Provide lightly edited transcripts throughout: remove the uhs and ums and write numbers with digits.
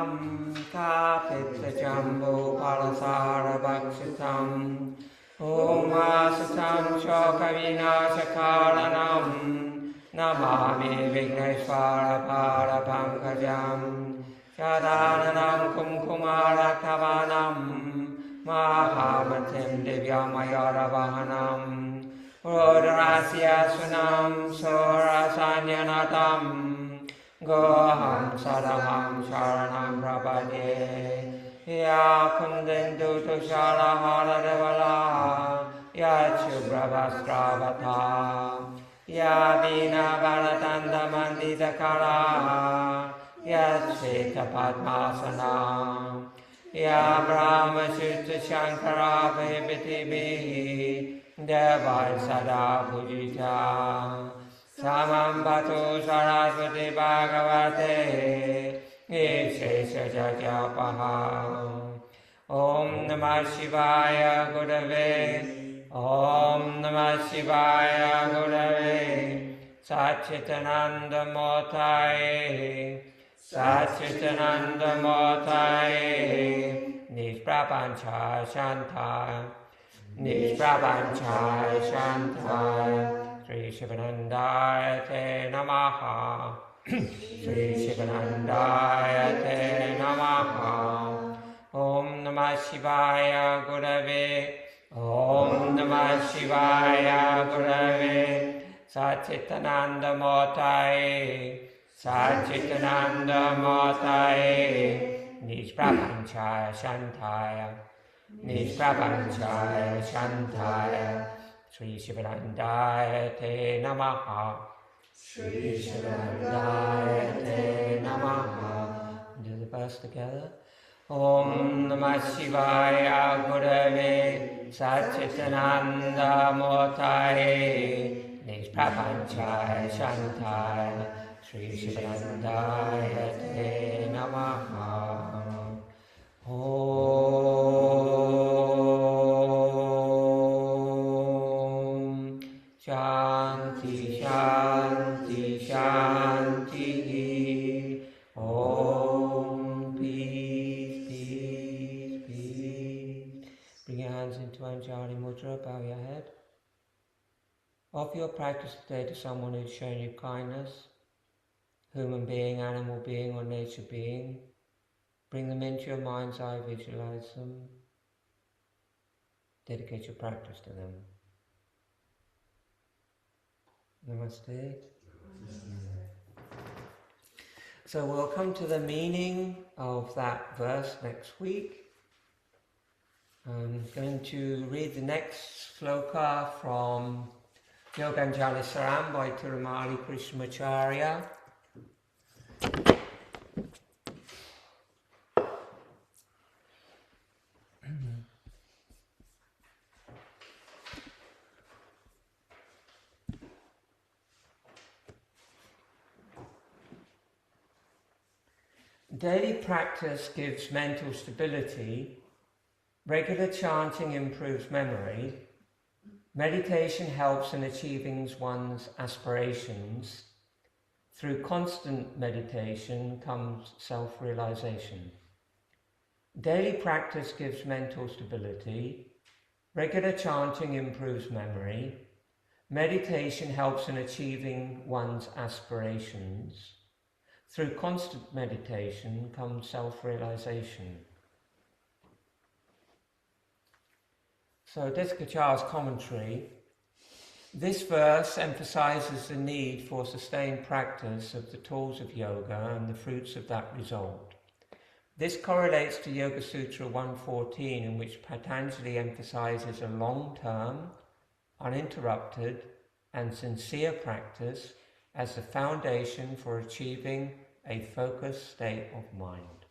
Saranam Kapita Jambu Palasara Bhakshitam Om Asatam Shoka Vinyasa Karanam Namami Vigneshwara Para Pankajam Shadananam Kumkumara Kavanam Mahamatim Divyamayara Vahanam Rudrasya Sunam Surasanyanatam Goham Sadamam Sharanam Prabhade Ya Kundendu Tushara Haradevala Ya Chubravaskravata Ya Vina Varatanda Mandita Kara Ya Cheta Padmasana Ya Brahma Shutta Shankara Vibhiti Devai Sada Pujita Samam Bhatu Saraswati Bhagavate Ishesha Jajapaha Om Namah Shivaya Gurave Om Namah Shivaya Gurave Satchitananda Motaye Satchitananda Motaye Nishprapancha Shanta Nishprapancha Shanta Sri Shivanandaya Te Namaha Sri Shivanandaya Te Namaha Om Namah Shivaya Gurave Om Namah Shivaya Gurave Satchitananda Motaye Satchitananda Motaye Nishprapanchaya Shantaya Nishprapanchaya Shantaya Sri Shivanandaya Te Namaha Sri Shivanandaya Te Namaha. Do the verse together. Om Namah Shivaya Gurave Satchitananda Motaye Nishprapanchaya Shantaya Sri Shivanandaya Te Namaha. Shanti, Shanti, Shanti. Om, peace, peace, peace. Bring your hands into Anjali Mudra, bow your head. Offer your practice today to someone who's shown you kindness, human being, animal being, or nature being. Bring them into your mind's eye, visualize them. Dedicate your practice to them. Namaste. So we'll come to the meaning of that verse next week. I'm going to read the next sloka from Yoganjalisaram by Tirumali Krishnamacharya. Daily practice gives mental stability, regular chanting improves memory, meditation helps in achieving one's aspirations, through constant meditation comes self-realization. Daily practice gives mental stability, regular chanting improves memory, meditation helps in achieving one's aspirations, through constant meditation comes self-realization. So Desikachar's commentary. This verse emphasizes the need for sustained practice of the tools of yoga and the fruits of that result. This correlates to Yoga Sutra 114, in which Patanjali emphasizes a long-term, uninterrupted and sincere practice as the foundation for achieving a focused state of mind.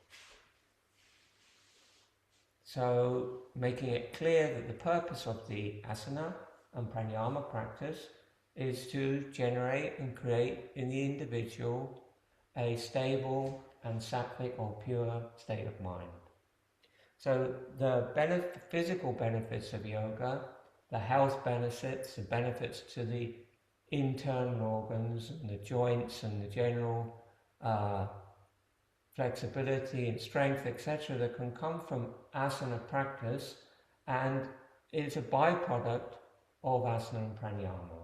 So, making it clear that the purpose of the asana and pranayama practice is to generate and create in the individual a stable and sattvic or pure state of mind. So the physical benefits of yoga, the health benefits, the benefits to the internal organs and the joints and the general flexibility and strength, etc., that can come from asana practice and is a byproduct of asana and pranayama.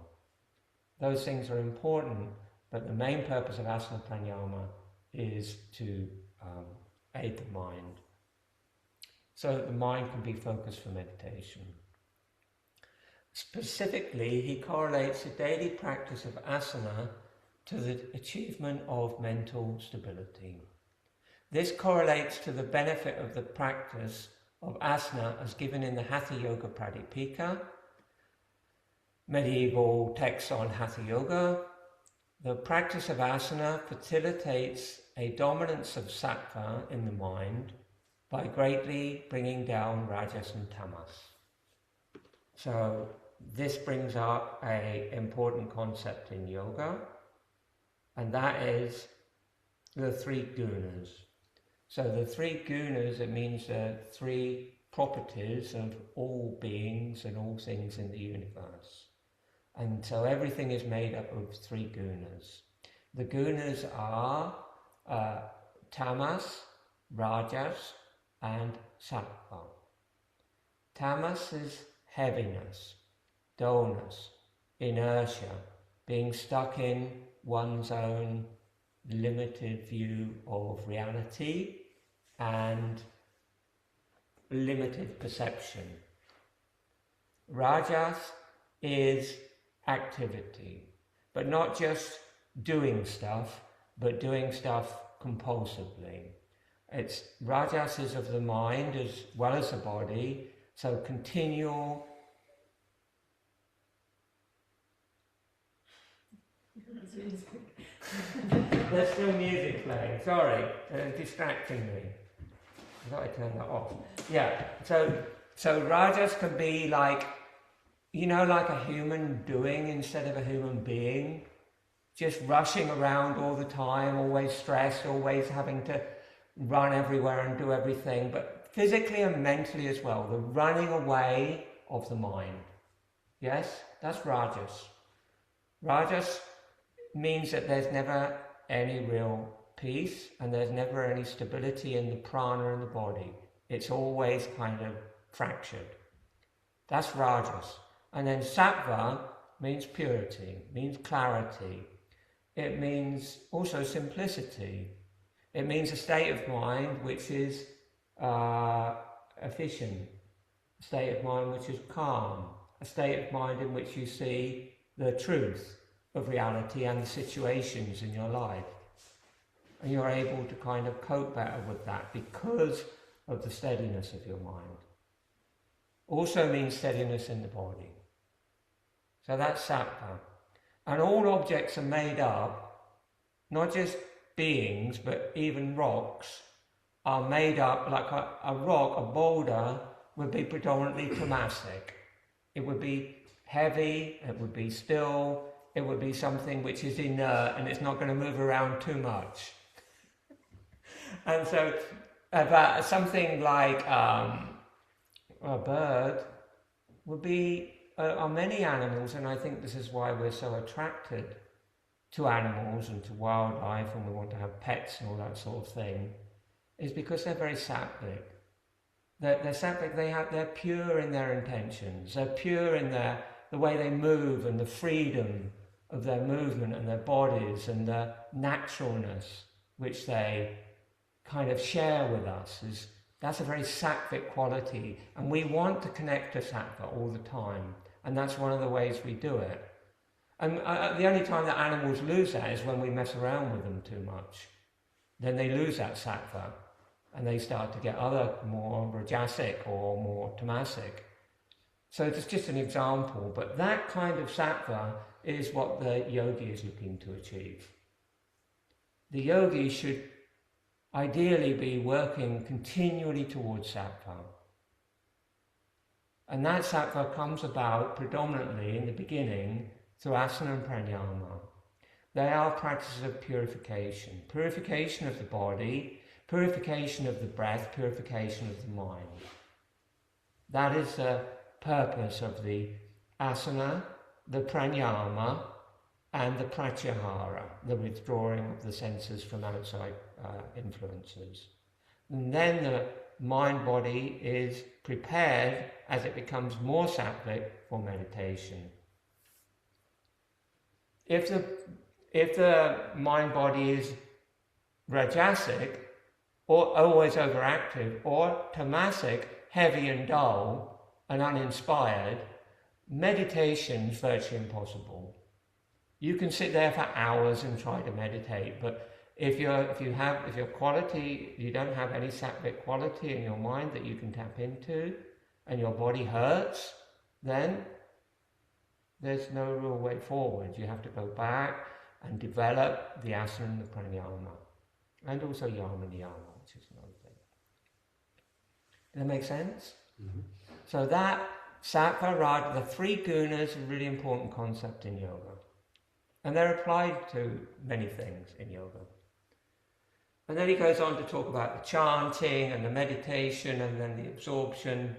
Those things are important, but the main purpose of asana pranayama is to aid the mind, so that the mind can be focused for meditation. Specifically, he correlates the daily practice of asana to the achievement of mental stability. This correlates to the benefit of the practice of asana as given in the Hatha Yoga Pradipika, medieval texts on Hatha Yoga. The practice of asana facilitates a dominance of sattva in the mind by greatly bringing down rajas and tamas. So this brings up an important concept in yoga, and that is the three gunas. So the three gunas, it means the three properties of all beings and all things in the universe. And so everything is made up of three gunas. The gunas are tamas, rajas, and sattva. Tamas is heaviness, dullness, inertia, being stuck in one's own limited view of reality and limited perception. Rajas is activity, but not just doing stuff, but doing stuff compulsively. It's rajas is of the mind as well as the body, so continual there's still music playing, sorry, distracting me. I thought I'd turn that off. Yeah, so rajas can be like, like a human doing instead of a human being. Just rushing around all the time, always stressed, always having to run everywhere and do everything, but physically and mentally as well, the running away of the mind. Yes, that's rajas. Rajas means that there's never any real peace and there's never any stability in the prana in the body. It's always kind of fractured. That's rajas. And then sattva means purity, means clarity. It means also simplicity. It means a state of mind which is efficient, a state of mind which is calm, a state of mind in which you see the truth of reality and the situations in your life. And you're able to kind of cope better with that because of the steadiness of your mind. Also means steadiness in the body. So that's sattva. And all objects are made up, not just beings, but even rocks are made up, like a rock, a boulder, would be predominantly tamasic. It would be heavy, it would be still, it would be something which is inert and it's not going to move around too much. And so something like a bird would be, are many animals, and I think this is why we're so attracted to animals and to wildlife, and we want to have pets and all that sort of thing, is because they're very sattvic. They're sattvic, they're pure in their intentions, they're pure in the way they move and the freedom of their movement and their bodies and the naturalness which they kind of share with us. That's a very sattvic quality, and we want to connect to sattva all the time, and that's one of the ways we do it. And the only time that animals lose that is when we mess around with them too much. Then they lose that sattva, and they start to get other more rajasic or more tamasic. So it's just an example, but that kind of sattva is what the yogi is looking to achieve. The yogi should ideally be working continually towards sattva. And that sattva comes about predominantly in the beginning through asana and pranayama. They are practices of purification. Purification of the body, purification of the breath, purification of the mind. That is the purpose of the asana, the pranayama, and the pratyahara, the withdrawing of the senses from outside influences. And then the mind-body is prepared as it becomes more sattvic for meditation. If the mind-body is rajasic, or always overactive, or tamasic, heavy and dull and uninspired, meditation is virtually impossible. You can sit there for hours and try to meditate, but if you don't have any sattvic quality in your mind that you can tap into, and your body hurts, then there's no real way forward. You have to go back and develop the asana and the pranayama, and also yama and niyama, which is another thing. Does that make sense? Mm-hmm. So that sattva, raja, the three gunas, are a really important concept in yoga. And they're applied to many things in yoga. And then he goes on to talk about the chanting and the meditation and then the absorption.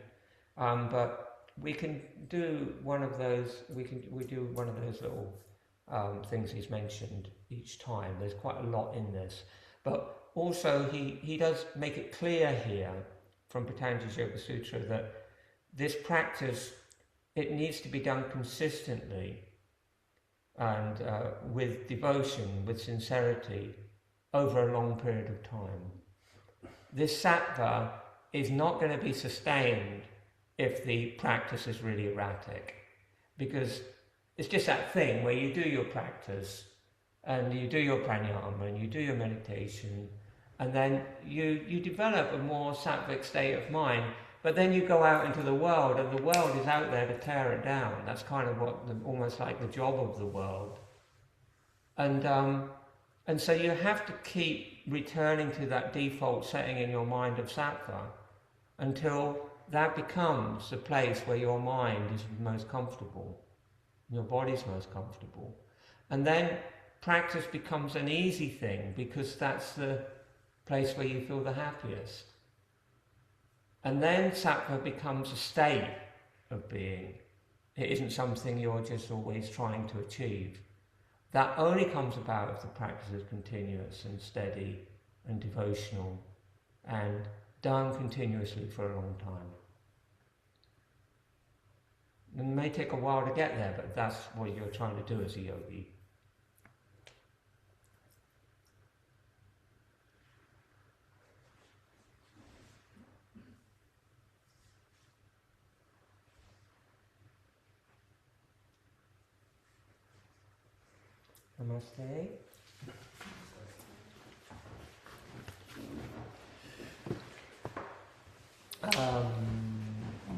But we can do one of those. We do one of those little things he's mentioned each time. There's quite a lot in this. But also he does make it clear here from Patanjali's Yoga Sutra that this practice, it needs to be done consistently and with devotion, with sincerity, over a long period of time. This sattva is not going to be sustained if the practice is really erratic, because it's just that thing where you do your practice and you do your pranayama and you do your meditation, and then you develop a more sattvic state of mind, but then you go out into the world and the world is out there to tear it down. That's kind of almost like the job of the world. And so you have to keep returning to that default setting in your mind of sattva until that becomes the place where your mind is most comfortable, your body's most comfortable. And then practice becomes an easy thing because that's the place where you feel the happiest. And then sattva becomes a state of being. It isn't something you're just always trying to achieve. That only comes about if the practice is continuous and steady and devotional and done continuously for a long time. It may take a while to get there, but that's what you're trying to do as a yogi. Namaste.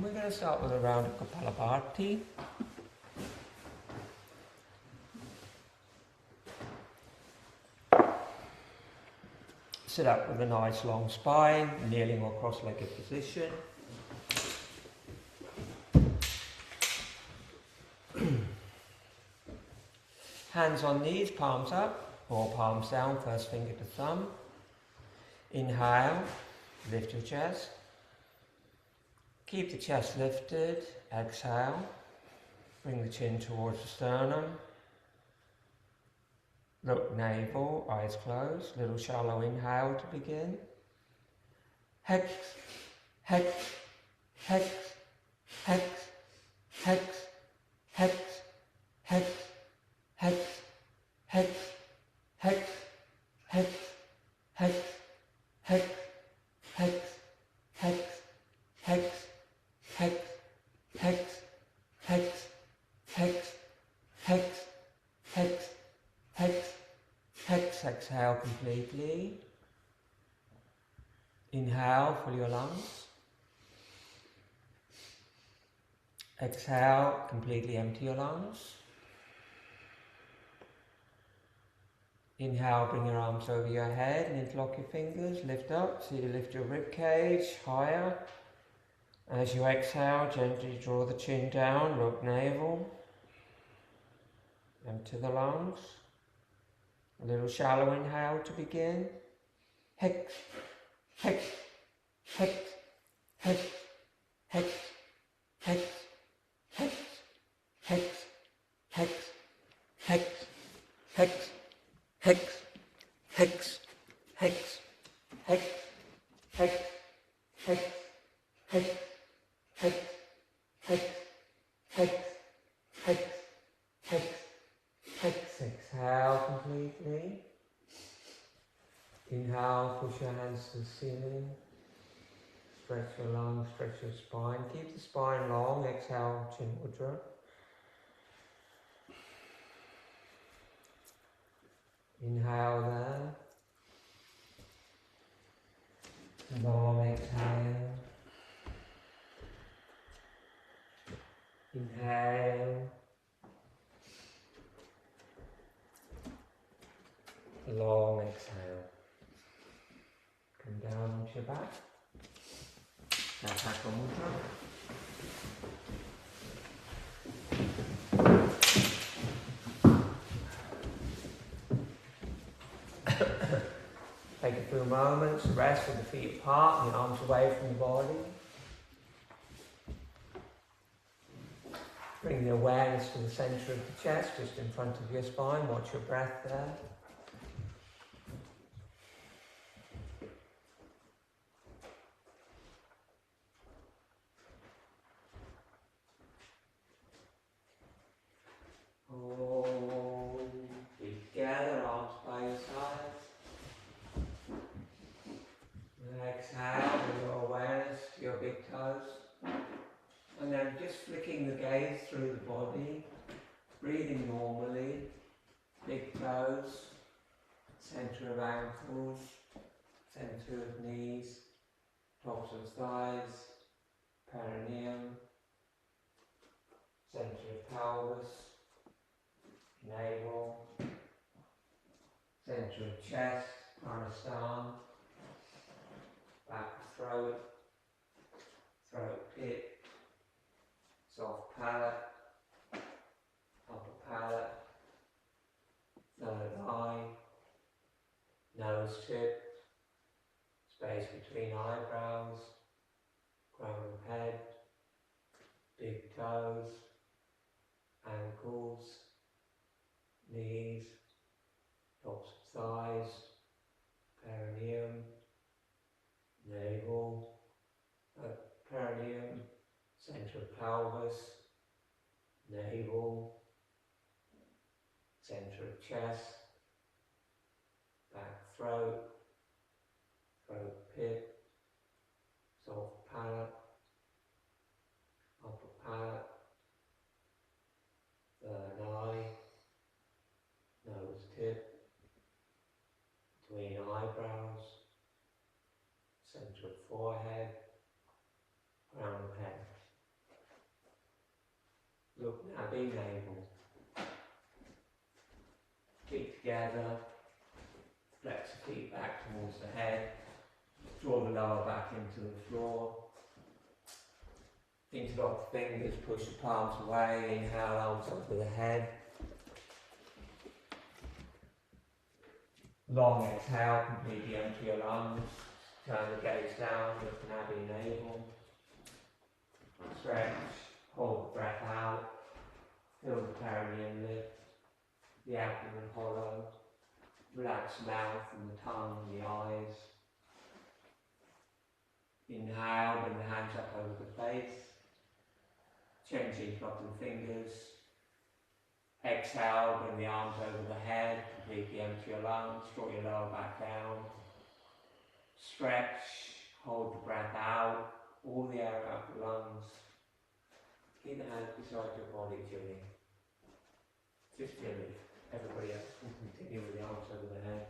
We're going to start with a round of Kapalabhati. Sit up with a nice long spine, kneeling or cross-legged position. Hands on knees, palms up, or palms down, first finger to thumb. Inhale, lift your chest. Keep the chest lifted. Exhale, bring the chin towards the sternum. Look navel, eyes closed. Little shallow inhale to begin. Hex, hex, hex, hex, hex, hex, hex. Hex, hex, hex, hex, hex, hex, hex, hex, hex, hex, hex, hex, hex, hex, hex, hex, hex. Exhale completely. Inhale, fill your lungs. Exhale, completely empty your lungs. Inhale, bring your arms over your head and interlock your fingers, lift up, so you lift your rib cage higher. As you exhale, gently draw the chin down, look navel, empty the lungs. A little shallow inhale to begin. Hex, hex, hex, hex, hex, hex, hex, hex, hex, hex, hex. Hex, hex, hex, hex, hex, hex, hex, hex, hex, hex, hex. Exhale completely. Inhale, push your hands to the ceiling. Stretch your lungs, stretch your spine. Keep the spine long. Exhale, Chin Mudra. Inhale there. Long exhale. Inhale. Long exhale. Come down onto your back. Tapas Mudra. Take a few moments to rest with the feet apart and the arms away from the body. Bring the awareness to the centre of the chest, just in front of your spine. Watch your breath there. Feet together, arms by your sides. Exhale, bring your awareness to your big toes. And then just flicking the gaze through the body, breathing normally, big toes, centre of ankles, centre of knees, tops of thighs, perineum, centre of pelvis, navel, centre of chest, pranastan, back of throat, throat pit, soft palate, upper palate, third eye, nose tip, space between eyebrows, crown of head, big toes, ankles, knees, tops of thighs, perineum, navel, perineum, centre of pelvis, navel, centre of chest, back throat, throat pit, soft palate, upper palate, third eye, nose tip, between eyebrows, centre of forehead, crown of head. Look now, be navel. Feet together, flex the feet back towards the head, draw the lower back into the floor. Interlock the fingers, push the palms away, inhale, arms over the head. Long exhale, completely empty your lungs. Turn the gaze down, look now, be navel. Stretch, hold the breath out, feel the perineum lift, the abdomen hollow, relax the mouth and the tongue, the eyes. Inhale, bring the hands up over the face, change interlocking fingers. Exhale, bring the arms over the head, completely empty your lungs, draw your lower back down. Stretch, hold the breath out, all the air out the lungs. Keep the hands beside your body, Jimmy. Just Jimmy. Everybody else can continue with the arms over the head.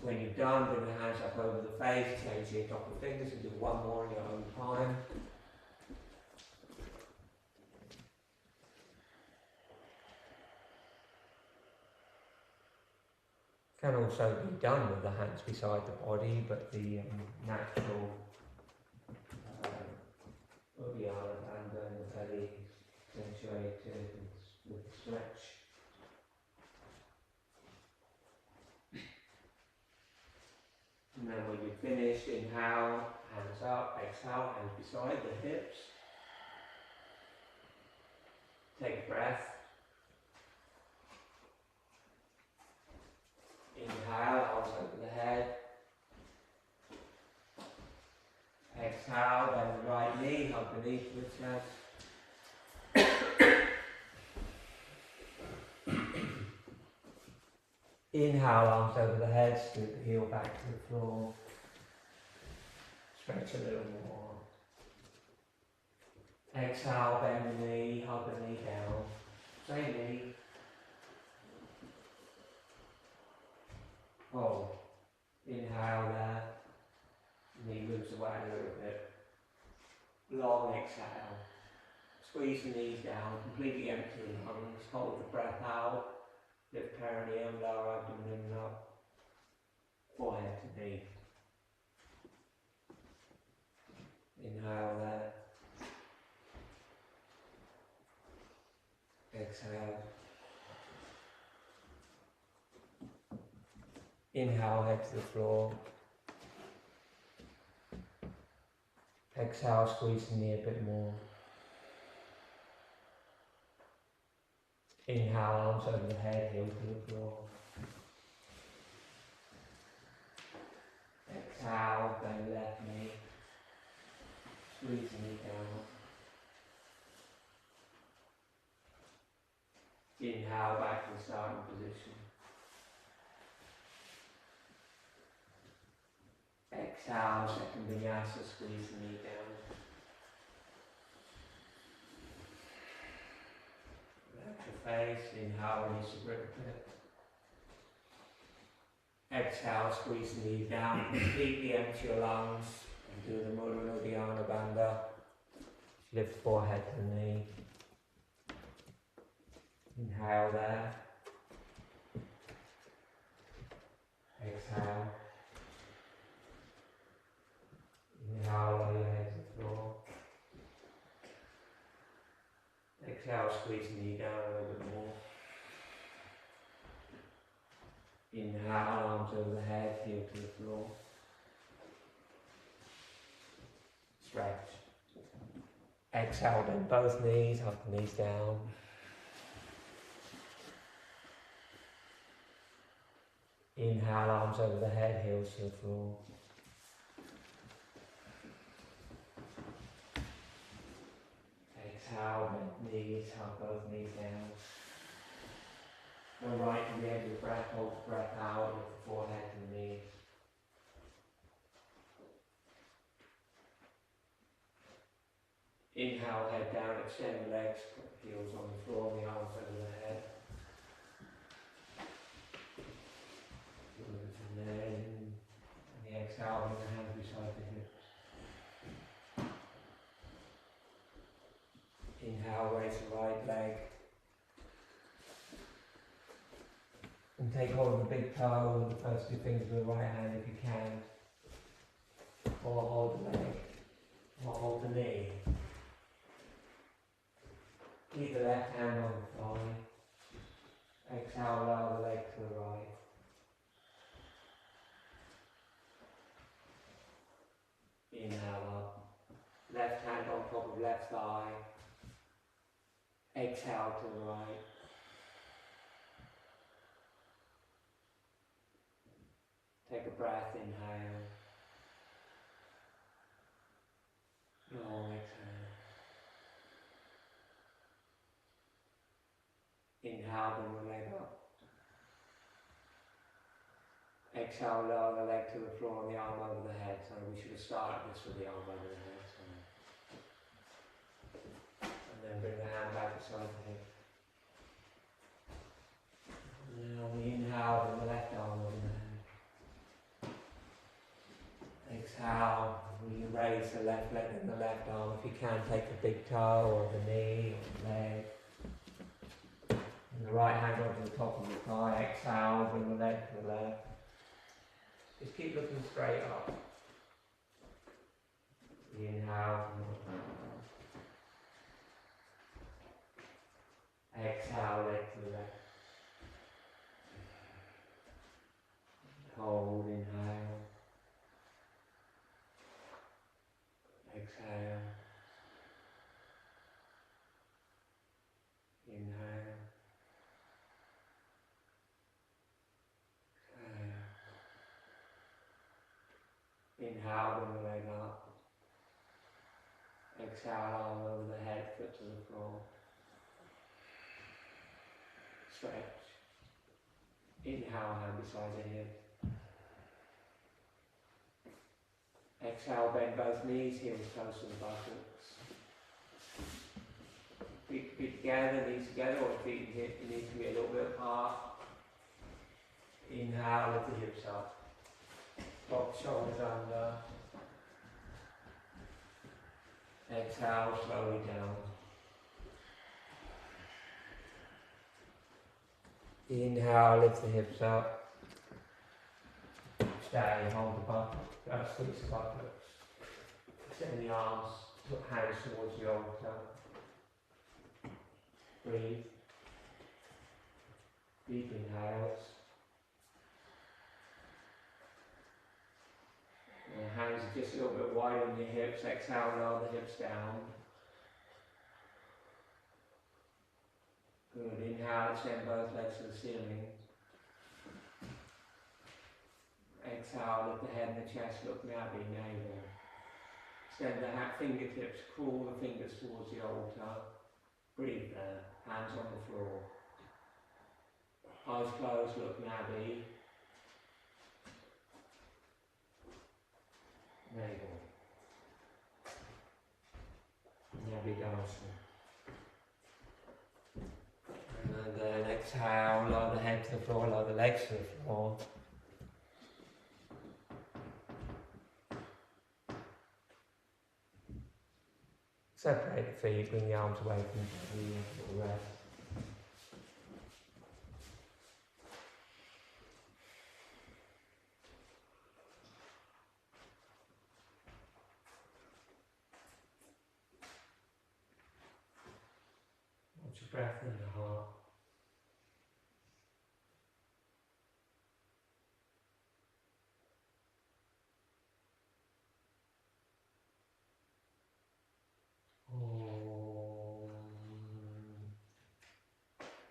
When you're done, bring the hands up over the face, change your top of fingers and do one more in your own time. Can also be done with the hands beside the body, but the natural Uddiyana Bandha and the belly accentuated with the stretch. And then when you've finished, inhale, hands up, exhale, hands beside the hips. Take a breath. Inhale, arms over the head. Exhale, bend the right knee, hug the knee to the chest. Inhale, arms over the head, scoot the heel back to the floor. Stretch a little more. Exhale, bend the knee, hug the knee down. Same knee. Hold. Inhale there. Knee moves away a little bit. Long exhale. Squeeze the knees down, completely empty the lungs. Hold the breath out. Lift perineum, lower abdomen up. Forehead to knee. Inhale there. Exhale. Inhale, head to the floor. Exhale, squeeze the knee a bit more. Inhale, arms over the head, heel to the floor. Exhale, bend left knee. Squeeze the knee down. Inhale, back to the starting position. Exhale, second vinyasa, squeeze the knee down. Relax your face, inhale, release the grip a bit. Exhale, squeeze the knee down, completely empty your lungs, and do the Mula Uddiyana Bandha. Lift forehead to the knee. Inhale there. Exhale. Inhale, lower your head to the floor. Exhale, squeeze the knee down a little bit more. Inhale, arms over the head, heel to the floor. Stretch. Exhale, bend both knees, hug the knees down. Inhale, arms over the head, heels to the floor. Exhale, bend knees, hug both knees down. Go right to the edge of the breath, hold the breath out, lift the forehead to the knees. Inhale, head down, extend the legs, put the heels on the floor, the arms over the head. And then, the exhale, bring the hands beside the hips. Inhale, raise the right leg. And take hold of the big toe and the first two fingers with the right hand if you can. Or hold the leg. Or hold the knee. Keep the left hand on the thigh. Exhale, lower the leg to the right. Inhale up. Left hand on top of left thigh. Exhale to the right. Take a breath, inhale. Long exhale. Inhale, bring the leg up. Exhale, lower the leg to the floor and the arm over the head. Sorry, we should have started this with the arm over the head. Sorry. And then bring the hand back beside the hip. And on the inhale, bring the left arm over the head. Exhale, you raise the left leg and the left arm. If you can, take the big toe or the knee or the leg. And the right hand onto the top of the thigh. Exhale, bring the leg to the left. Just keep looking straight up. Inhale. Exhale, leg to the left. Hold, inhale. Exhale. Inhale. Exhale. Inhale, bring the leg up. Exhale, arm over the head, foot to the floor. Stretch. Inhale, hand beside the hip. Exhale, bend both knees, heels close to the buttocks. Feet together, knees together, or feet and hip need to be a little bit apart. Inhale, lift the hips up. Top shoulders under. Exhale, slowly down. Inhale, lift the hips up. Stay, hold the buttocks, squeeze the buttocks. Extend the arms, put hands towards the altar. Breathe. Deep inhales. And the hands are just a little bit wider than your hips. Exhale, lower the hips down. Good. Inhale, extend both legs to the ceiling. Exhale, lift the head and the chest, look nabby, navel. Extend the fingertips, crawl the fingers towards the altar. Breathe there, hands on the floor. Eyes closed, look nabby. Navel. Nabby dancing. And then exhale, lower the head to the floor, lower the legs to the floor. Separate the feet, bring the arms away from the little rest. Watch your breath in the heart.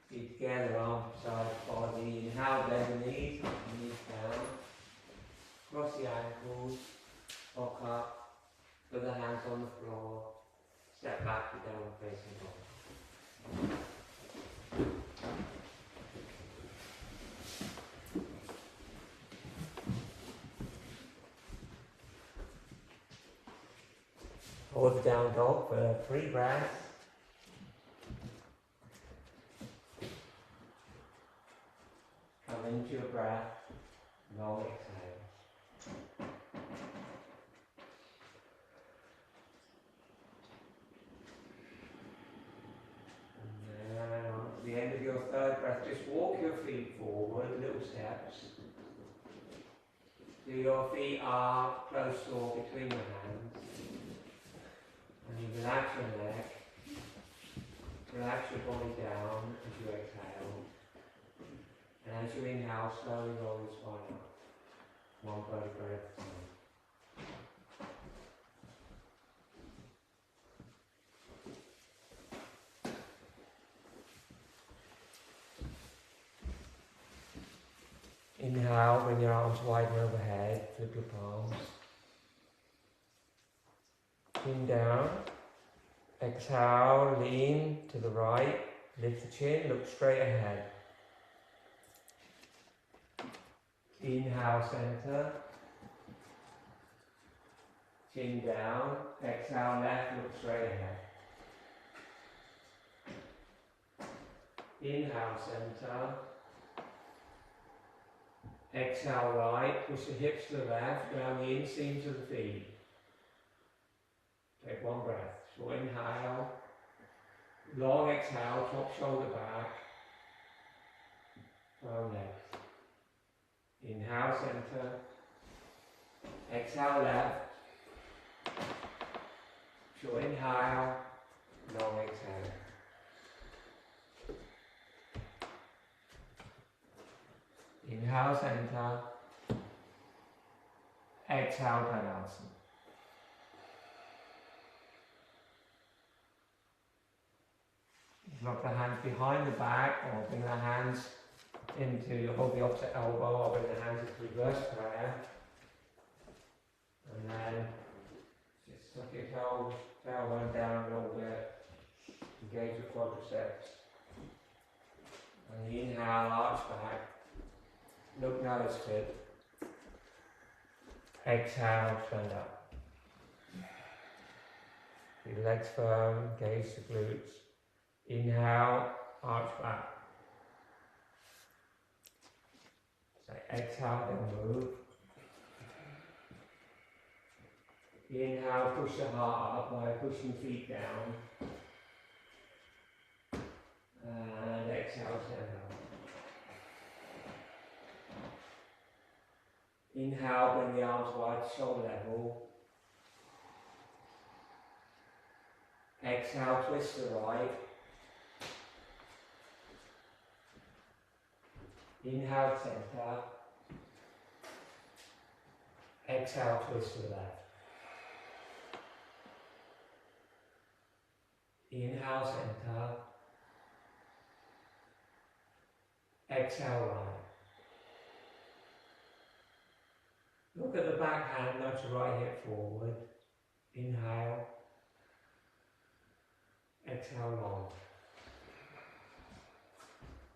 Feet together, arms beside the body. Inhale, bend the knees down. Cross the ankles, walk up, put the hands on the floor. Step back to downward facing dog. Hold the down dog for 3 breaths. Come into your breath, long exhale. And then at the end of your 3rd breath, just walk your feet forward, little steps. So your feet are close or between your hands. And you relax your neck, relax your body down as you exhale. And as you inhale, slowly roll your spine up. 1 vertebra at a time. Inhale, bring your arms wide and overhead, flip your palms. Chin down. Exhale, lean to the right, lift the chin, look straight ahead. Inhale, center. Chin down. Exhale, left, look straight ahead. Inhale, center. Exhale, right. Push the hips to the left, down the inseams of the feet. Take 1 breath. Short inhale. Long exhale, top shoulder back. Firm legs. Inhale, center. Exhale, left. Short inhale. Long exhale. Inhale, center. Exhale, Tadasana. Lock the hands behind the back, or bring the hands into, hold the opposite elbow, or bring the hands into reverse prayer. And then just tuck your tailbone engage the quadriceps. And the inhale, arch back. Look nose tip. Exhale, stand up. Your legs firm, engage the glutes. Inhale, arch back. So exhale, then move. Inhale, push the heart up by pushing feet down. And exhale, stand up. Inhale, bring the arms wide, shoulder level. Exhale, twist to the right. Inhale, center. Exhale, twist to the left. Inhale, center. Exhale, right. Look at the back hand, nudge the right hip forward. Inhale. Exhale, long.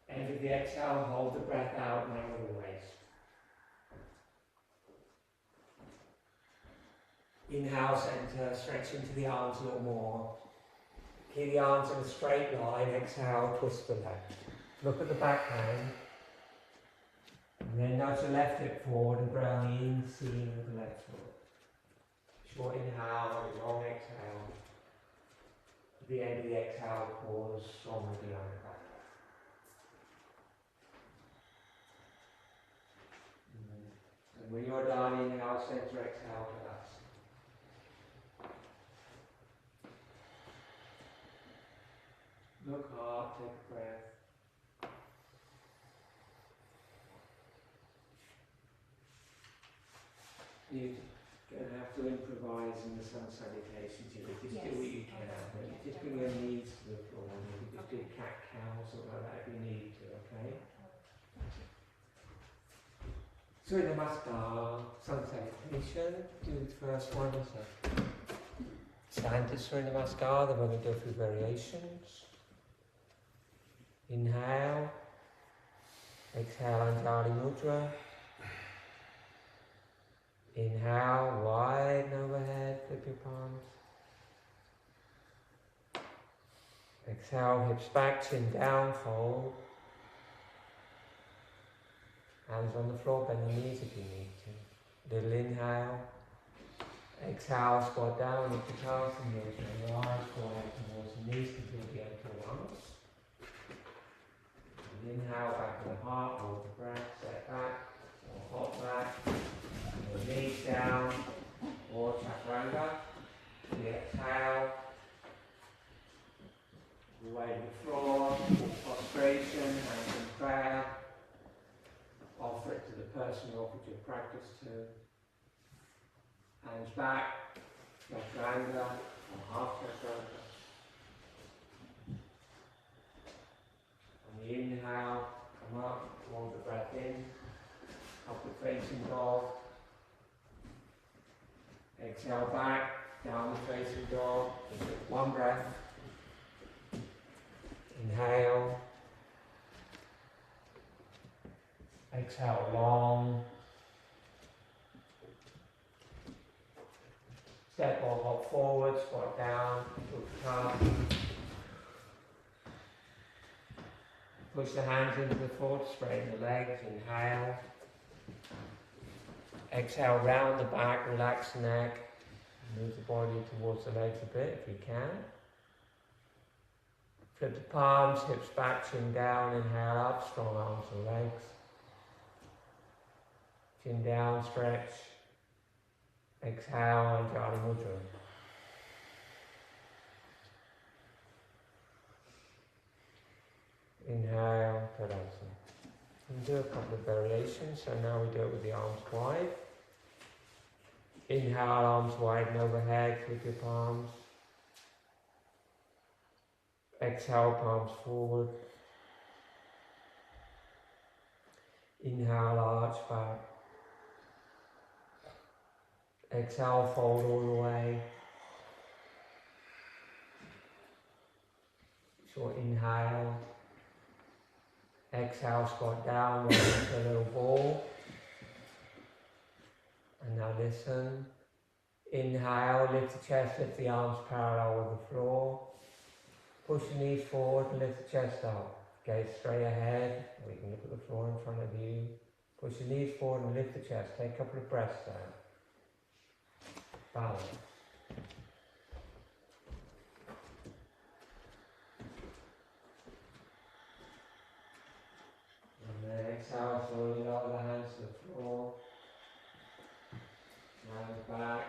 End of the exhale, hold the breath out, narrow the waist. Inhale, center, stretch into the arms a little more. Keep the arms in a straight line, exhale, twist the left. Look at the back hand. And then nudge the left hip forward and ground the inseam of the left foot. Short inhale, long exhale. At the end of the exhale, pause, strongly behind the back. And when you're done, inhale, center, exhale, relax. Look hard, take a breath. You're going to have to improvise in the sun salutations here. Just do what you can. Just bring your knees to the floor. You can just do cat-cow or something like that if you need to, okay? Surya Namaskar, sun salutation. Do the first one. So stand to Surya Namaskar, then we're going to go through variations. Inhale. Exhale, Anjali Mudra. Inhale, wide and overhead, flip your palms. Exhale, hips back, chin down, fold. Hands on the floor, bend the knees if you need to. Little inhale. Exhale, squat down, lift the calves and heels to the eyes, draw out towards the knees, continue the ankle arms. And inhale, back to the heart, hold the breath, set back, or hop back. The knees down, or chaturanga. The exhale, away to the floor, prostration, hands in prayer. Offer it to the person you offered your practice to. Hands back, chaturanga, or half chaturanga. On the inhale, come up, hold the breath in, upward facing dog. Exhale back, downward facing dog. Just take one breath. Inhale. Exhale long. Step or hop forward, squat down, look up. Push the hands into the foot, straighten the legs, inhale. Exhale, round the back, relax the neck. Move the body towards the legs a bit if you can. Flip the palms, hips back, chin down, inhale up, strong arms and legs. Chin down, stretch. Exhale, Anjali Mudra. Inhale, Tadasana. And do a couple of variations, so now we do it with the arms wide. Inhale, arms wide and overhead, flip your palms. Exhale, palms forward. Inhale, arch back. Exhale, fold all the way. Short inhale. Exhale, squat down, roll into a little ball. And now listen. Inhale, lift the chest, lift the arms parallel with the floor. Push the knees forward and lift the chest up. Gaze straight ahead, or you can look at the floor in front of you. Push the knees forward and lift the chest. Take a couple of breaths there. Balance. And then exhale, slowly lower the hands to the floor. Hands back.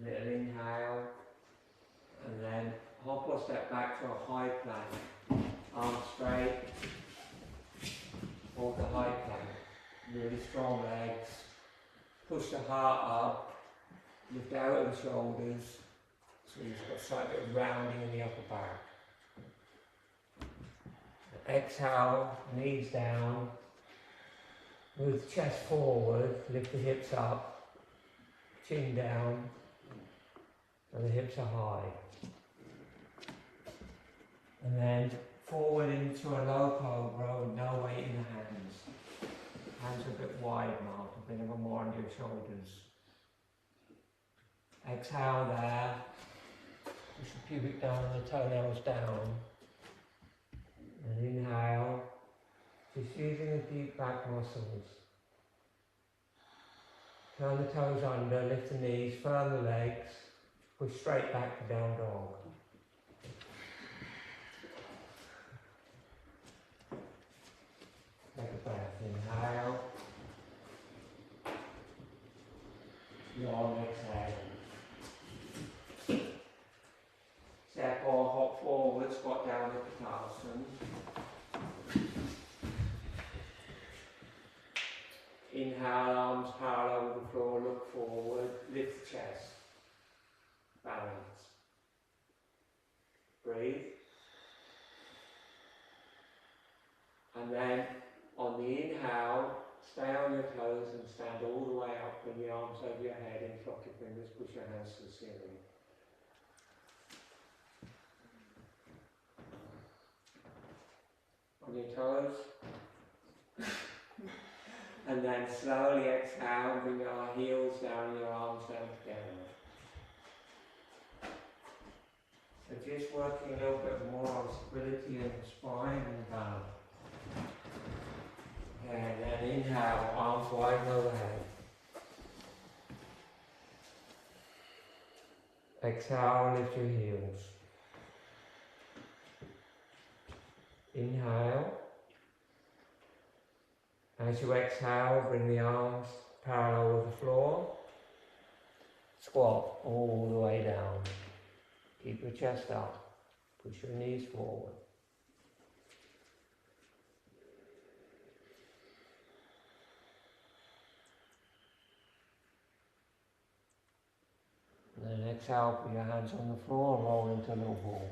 Little inhale. And then hop or step back to a high plank. Arms straight. Hold the high plank. Really strong legs. Push the heart up. Lift out of the shoulders. So you've got a slight bit of rounding in the upper back. Exhale, knees down. Move the chest forward. Lift the hips up. Chin down. And the hips are high. And then forward into a low cobra, no weight in the hands. Hands are a bit wide now, a bit of a more on your shoulders. Exhale there. Push the pubic down and the toenails down. And inhale, just using the deep back muscles. Turn the toes under, lift the knees, firm the legs, push straight back to down dog. Take a breath, inhale. Long exhale. Step or hop forward, squat down at the Tapas. Inhale, arms parallel with the floor, look forward, lift the chest. Balance. Breathe. And then on the inhale, stay on your toes and stand all the way up, bring the arms over your head, interlock your fingers, push your hands to the ceiling. On your toes. And then slowly exhale, bring your heels down, your arms down together. So just working a little bit more on stability in the spine and the back. And then inhale, arms wide overhead. Exhale, lift your heels. Inhale. As you exhale, bring the arms parallel with the floor. Squat all the way down. Keep your chest up. Push your knees forward. And then exhale, put your hands on the floor and roll into a little ball.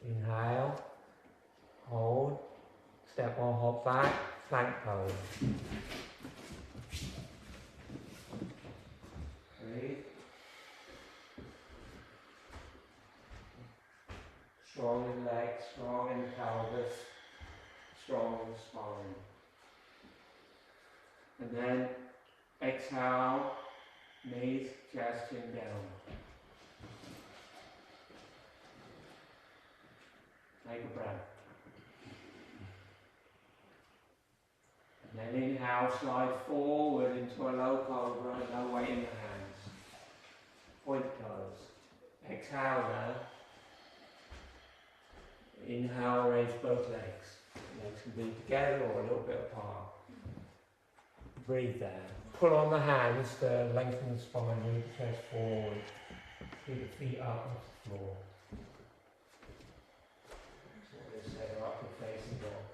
Inhale, hold, step or hop back, plank pose. Breathe. Strong in the legs, strong in the pelvis, strong in the spine. And then exhale, knees, chest, chin down. Take a breath. And then inhale, slide forward into a low cobra, no weight in the hands. Point toes. Exhale now. Inhale, raise both legs. Legs can be together or a little bit apart. Breathe there. Pull on the hands to lengthen the spine, move the chest forward. Keep the feet up off the floor. Upward facing dog.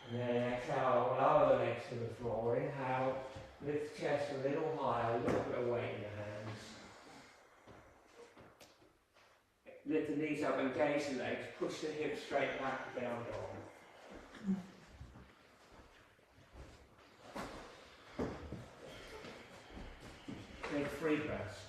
And then exhale, lower the legs to the floor. Inhale, lift the chest a little higher, a little bit of weight in the hands. Lift the knees up, engage the legs, push the hips straight back to down dog. Take 3 breaths.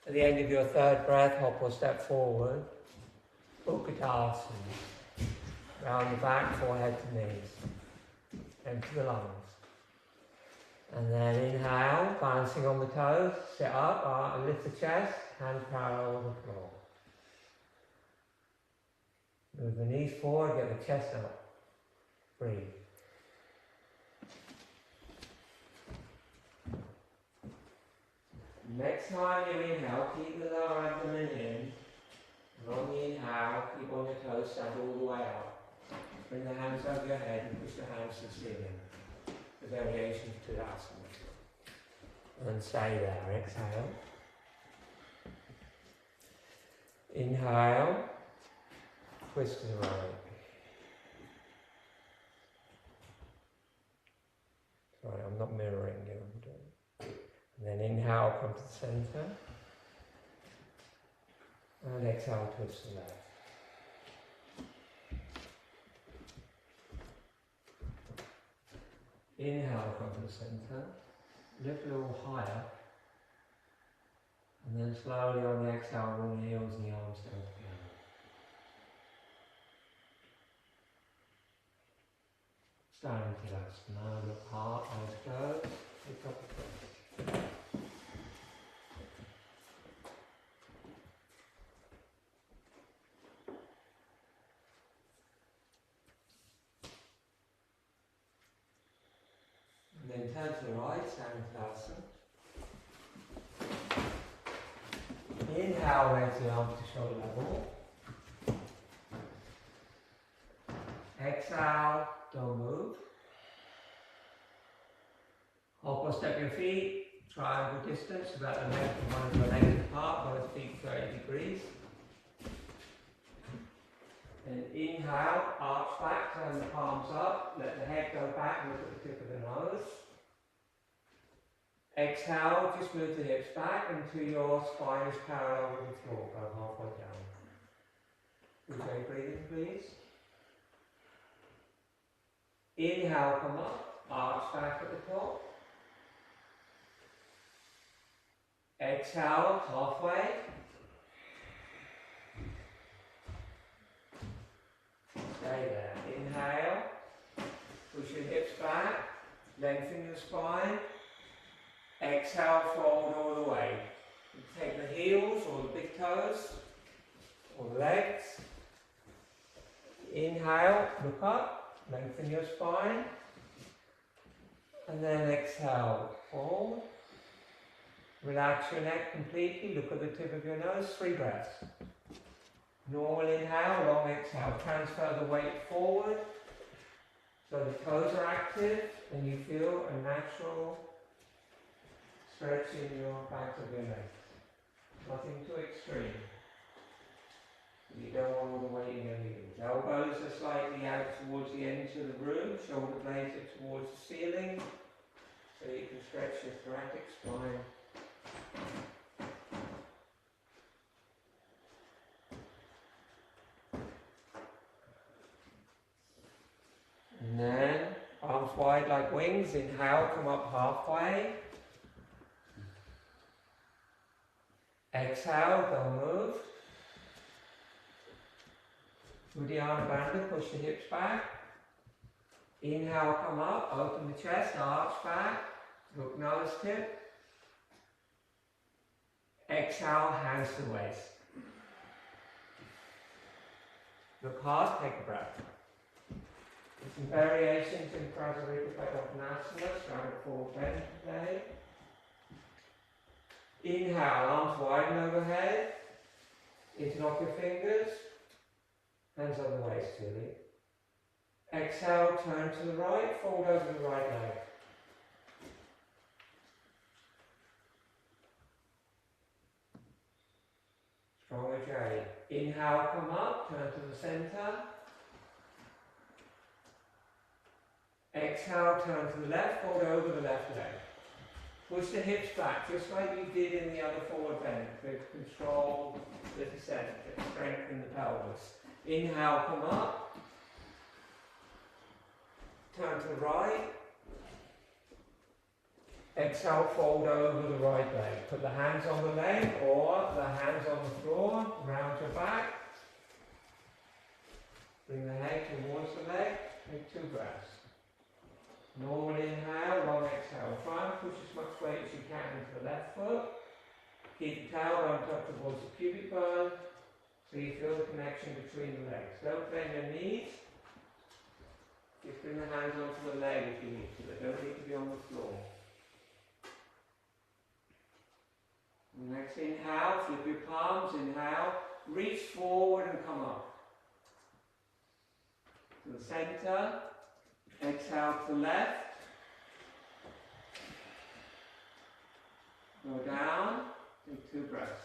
At the end of your third breath, hop or step forward. Utkatasana. Round your back, forehead to knees. Empty the lungs. And then inhale, balancing on the toes, sit up, lift the chest, hands parallel with the floor. Move the knees forward, get the chest up. Breathe. Next time you inhale, keep the lower abdomen in. And on the inhale, keep on your toes, stand all the way up. Bring the hands over your head and push the hands to the ceiling. The variation to asana. And stay there. Exhale. Inhale. Twist to the right. Sorry, I'm not mirroring you. I'm doing. And then inhale, come to the centre. And exhale, twist to the left. Inhale, come to the centre. Lift a little higher. And then slowly on the exhale, bring the heels and the arms down together. Standing Now look hard, eyes closed. Pick up the breath. And then turn to the right, standing Tadasana. Inhale, raise the arms to shoulder level. Exhale, don't move. Hop or step your feet, triangle distance, about the length of one of your legs apart, both feet 30 degrees. And inhale, arch back, turn the palms up, let the head go back, look at the tip of the nose. Exhale, just move the hips back until your spine is parallel with the floor, go halfway down. Okay, breathing please. Inhale, come up, arch back at the top. Exhale, halfway. Stay there. Inhale, push your hips back, lengthen your spine. Exhale, fold all the way. You take the heels or the big toes or the legs. Inhale, look up, lengthen your spine. And then exhale, fold. Relax your neck completely, look at the tip of your nose, 3 breaths. Normal inhale, long exhale. Transfer the weight forward so the toes are active and you feel a natural stretch in your back of your legs. Nothing too extreme. You don't want all the weight in your heels. Elbows are slightly out towards the ends of the room, shoulder blades are towards the ceiling, so you can stretch your thoracic spine. And then, arms wide like wings, inhale, come up halfway. Exhale, don't move. Uddiyana Bandha, push the hips back. Inhale, come up, open the chest, arch back, look nose tip. Exhale, hands to the waist. Look hard, take a breath. Some variations in Prasarita Padottanasana, starting forward bend today. Inhale, arms widen overhead. Interlock your fingers. Hands on the waist, really. Exhale, turn to the right, fold over the right leg. Stronger J. Inhale, come up, turn to the center. Exhale, turn to the left, fold over the left leg. Push the hips back, just like you did in the other forward bend, to control the descent, to strengthen the pelvis. Inhale, come up. Turn to the right. Exhale, fold over the right leg. Put the hands on the leg or the hands on the floor, round your back. Bring the head towards the leg, take 2 breaths. Normal inhale, long exhale. Try and push as much weight as you can into the left foot. Keep the tailbone tucked towards the pubic bone so you feel the connection between the legs. Don't bend your knees. Just bring the hands onto the leg if you need to. They don't need to be on the floor. Next inhale, flip your palms, inhale, reach forward and come up. To the center, exhale to the left, go down, take 2 breaths.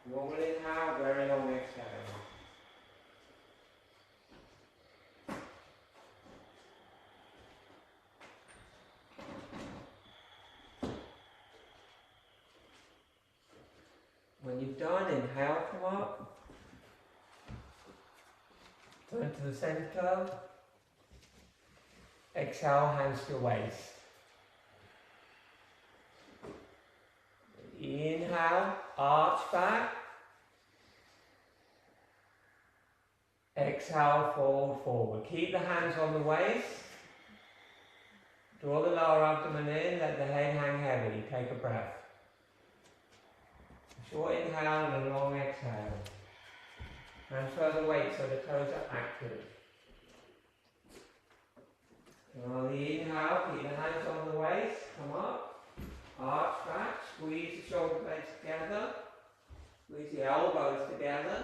Normal inhale, very long exhale. When you've done, inhale, come up. Turn to the center. Exhale, hands to your waist. Inhale, arch back. Exhale, fold forward. Keep the hands on the waist. Draw the lower abdomen in, let the head hang heavy. Take a breath. Short inhale and a long exhale. Transfer the weight so the toes are active. And on the inhale, keep the hands on the waist, come up, arch back, squeeze the shoulder blades together, squeeze the elbows together.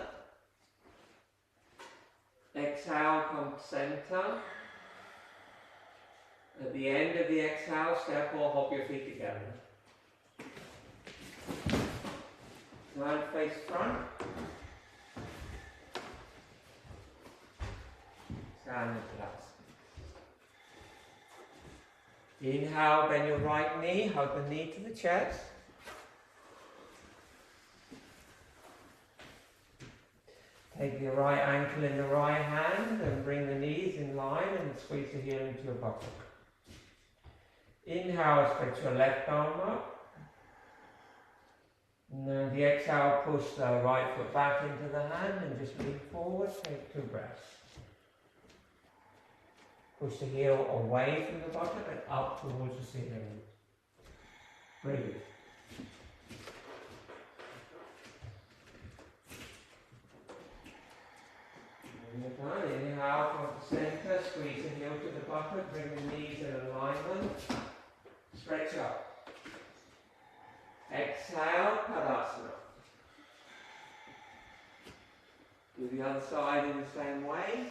Exhale, come to center. At the end of the exhale, step or hop your feet together. Hand face front. Stand and relax. Inhale, bend your right knee, hug the knee to the chest. Take your right ankle in the right hand and bring the knees in line and squeeze the heel into your buttock. Inhale, stretch your left arm up. And then the exhale, push the right foot back into the hand and just lean forward, take 2 breaths. Push the heel away from the buttock and up towards the ceiling. Breathe. When you're done, inhale from the center, squeeze the heel to the buttock, bring the knees in alignment, stretch up. Exhale, Tadasana. Do the other side in the same way.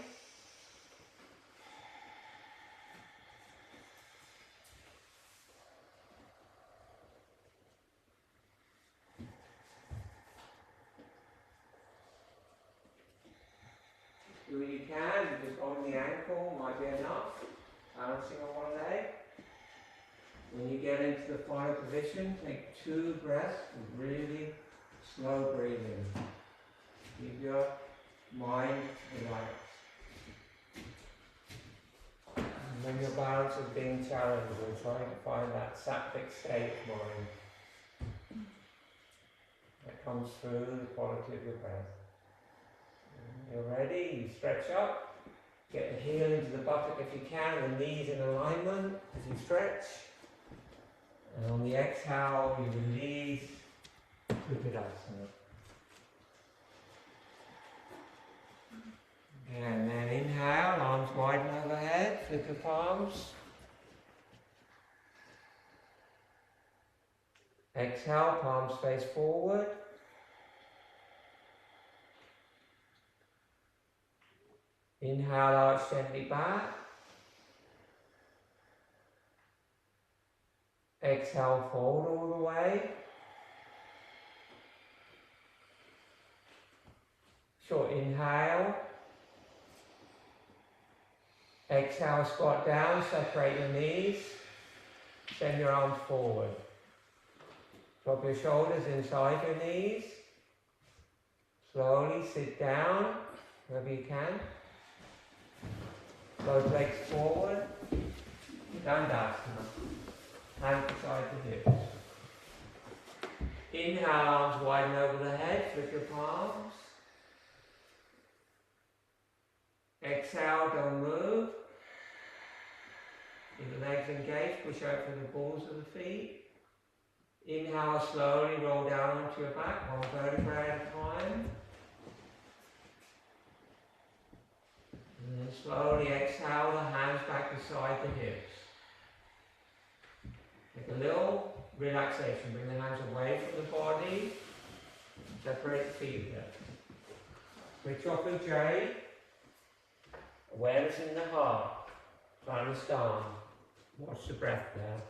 Do what you can, just holding the ankle might be enough. Balancing on one leg. When you get into the final position, take 2 breaths, really slow breathing. Keep your mind relaxed. And when your balance is being challenged, we're trying to find that sattvic state of mind that comes through the quality of your breath. When you're ready, you stretch up, get the heel into the buttock if you can, the knees in alignment as you stretch. And on the exhale, you release Uttanasana. And then inhale, arms widen overhead, flip your palms. Exhale, palms face forward. Inhale, arch gently back. Exhale, fold all the way. Short inhale. Exhale, squat down, separate your knees. Send your arms forward. Drop your shoulders inside your knees. Slowly sit down, wherever you can. Both legs forward. Dandasana. Hands beside the hips. Inhale, arms widen over the head, flip your palms. Exhale, don't move. Keep the legs engaged, push out through the balls of the feet. Inhale, slowly roll down onto your back, one vertebrae at a time. And then slowly exhale, the hands back beside the hips. Take a little relaxation, bring the hands away from the body. Separate the feet here. Switch off the J. Awareness in the heart. Understand. Watch the breath there.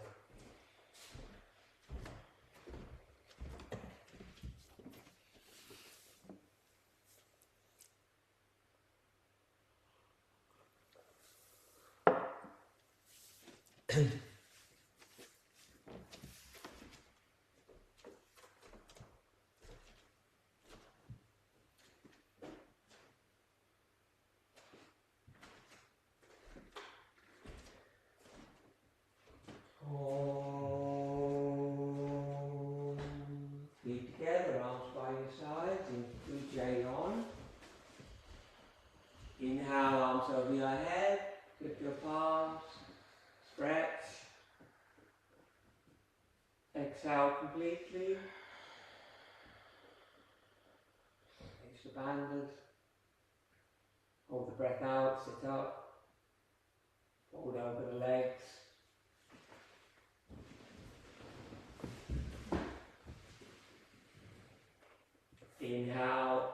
Feet together, arms by your sides, and 2J on. Inhale, arms over your head, flip your palms, stretch. Exhale completely. Release the bandhas. Hold the breath out, sit up. Fold over the legs. Inhale,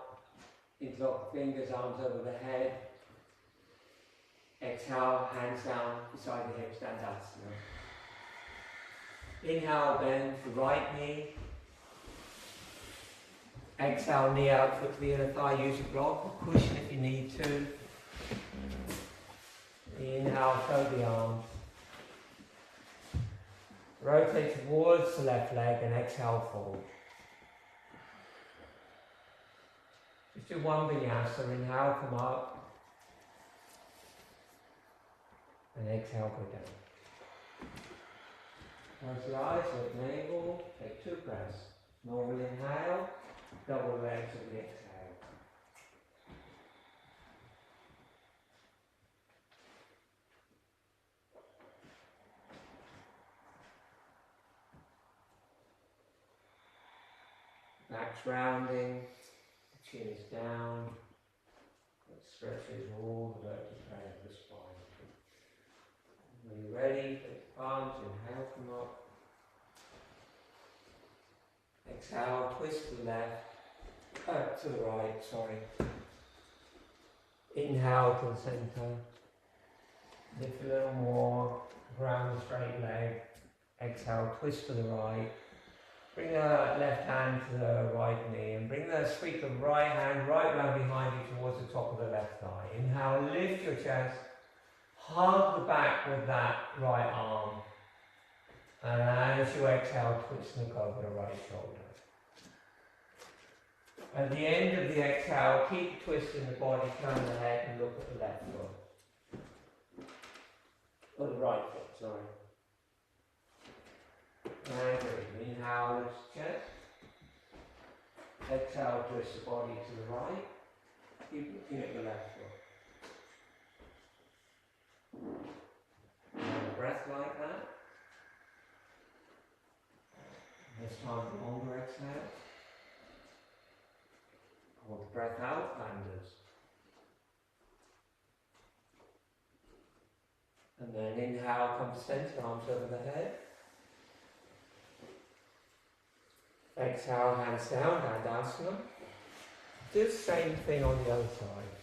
interlock the fingers, arms over the head. Exhale, hands down beside the hips, Dandasana. Inhale, bend the right knee. Exhale, knee out, foot to the inner thigh, use a block or cushion if you need to. Inhale, show the arms. Rotate towards the left leg and exhale, fold. Just do one vinyasa, inhale, come up. And exhale, go down. Close your eyes, look navel, take 2 breaths. Normal inhale, double legs with the exhale. Back's rounding, the chin is down, it stretches all the vertebrae of the spine. When you're ready, take the palms, inhale, come up. Exhale, twist to the left, to the right, sorry. Inhale to the centre. Lift a little more, ground the straight leg. Exhale, twist to the right. Bring the left hand to the right knee and bring the sweep the right hand right round behind you towards the top of the left thigh. Inhale, lift your chest. Hug the back with that right arm. And as you exhale, twist and look over the right shoulder. At the end of the exhale, keep twisting the body, turn the head and look at the left foot. Or the right foot, sorry. And breathe. Inhale, lift the chest. Exhale, twist the body to the right. Keep looking at the left foot. And a breath like that. This time a longer exhale. Hold the breath out, bandhas. And then inhale, come to centre, arms over the head. Exhale, hands down, Dandasana. Do the same thing on the other side.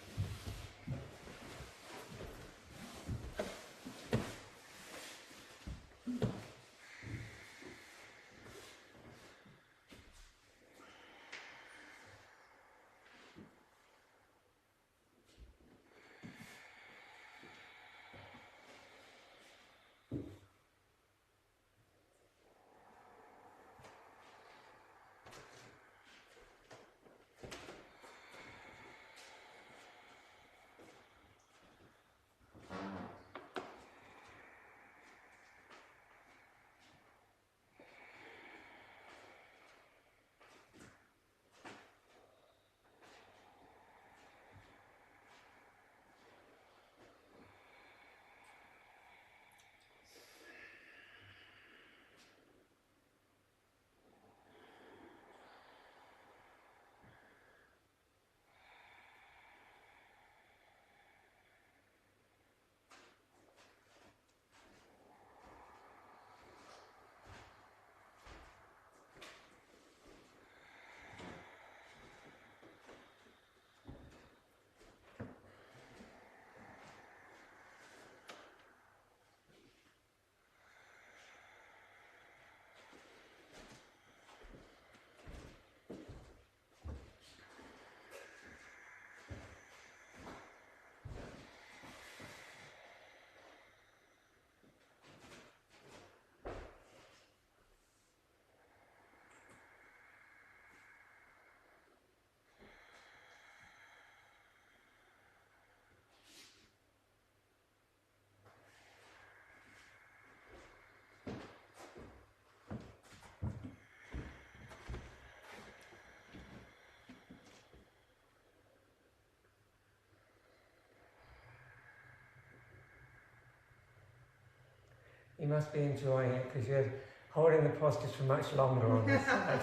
You must be enjoying it because you're holding the postures for much longer on this side.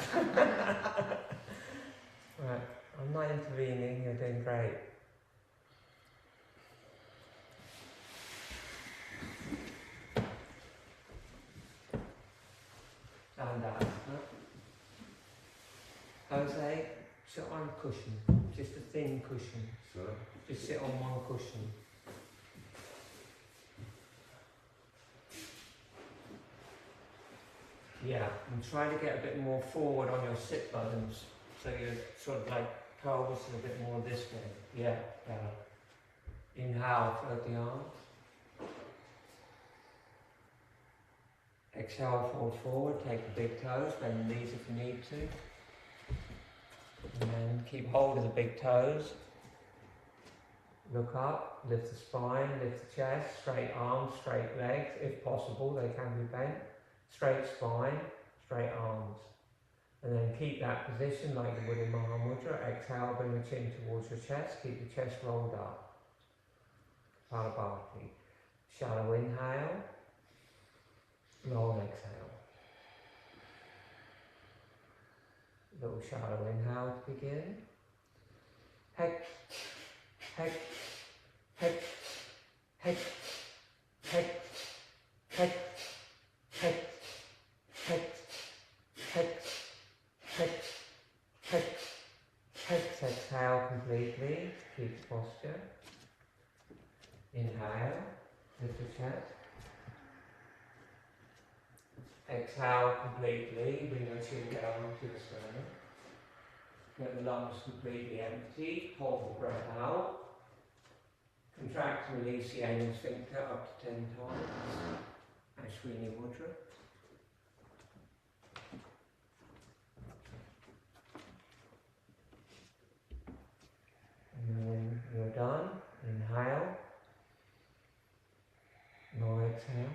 Right, I'm not intervening, you're doing great. Stand up. Jose, sit on a cushion, just a thin cushion. Sorry? Just sit on one cushion. Yeah, and try to get a bit more forward on your sit bones, so you're sort of like pelvis is a bit more this way. Yeah, better. Inhale, float the arms. Exhale, fold forward, take the big toes, bend the knees if you need to. And then keep hold of the big toes. Look up, lift the spine, lift the chest, straight arms, straight legs. If possible, they can be bent. Straight spine, straight arms. And then keep that position like you would in Maha Mudra. Exhale, bring the chin towards your chest, keep the chest rolled up. Kapalabhati. Shallow inhale, long exhale. Little shallow inhale to begin. Hek, hek, hek, hek, hek, hek, hek, hek, hek, hek, hek, hek. Exhale completely. Keep the posture. Inhale, lift the chest. Exhale completely, bring your chin down to the sternum. Get the lungs completely empty, hold the breath out. Contract and release the anal sphincter up to 10 times. Ashwini Mudra. And when you're done, inhale. Now exhale.